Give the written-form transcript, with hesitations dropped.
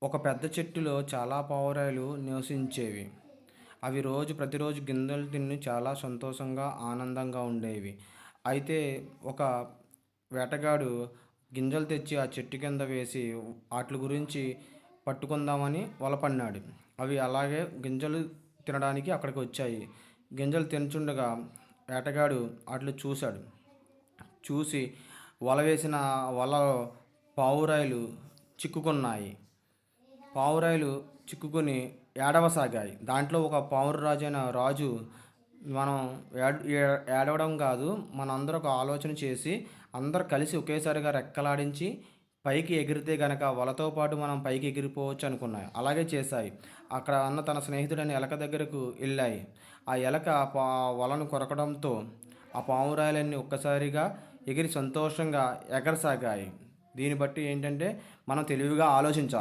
ఒక పెద్ద చెట్టులో చాలా పావురాలు నివసించేవి. అవి ప్రతిరోజు గింజలు తిని చాలా సంతోషంగా, ఆనందంగా ఉండేవి. అయితే ఒక వేటగాడు గింజలు తెచ్చి ఆ చెట్టు కింద వేసి ఆటిల గురించి పట్టుకుందామని వల పన్నాడు. అవి అలాగే గింజలు తినడానికి అక్కడికి వచ్చాయి. గింజలు తినుచుండగా వేటగాడు ఆటిని చూశాడు. చూసి వల వేసిన వలలో పావురాలు చిక్కుకున్నాయి. పావురాలు చిక్కుకొని ఏడవసాగాయి. దాంట్లో ఒక పావురరాజైన రాజు మనం ఏడవడం కాదు, మనందరూ ఒక ఆలోచన చేసి అందరూ కలిసి ఒకేసారిగా రెక్కలాడించి పైకి ఎగిరితే గనక వలతో పాటు మనం పైకి ఎగిరిపోవచ్చు అనుకున్నాయి. అలాగే చేశాయి. అక్కడ ఉన్న తన స్నేహితుడైన ఎలక దగ్గరకు వెళ్ళాయి. ఆ ఎలక వలను కొరకడంతో ఆ పావురాలన్నీ ఒక్కసారిగా ఎగిరి సంతోషంగా ఎగరసాగాయి. దీన్ని బట్టి ఏంటంటే మనం తెలివిగా ఆలోచించాలి.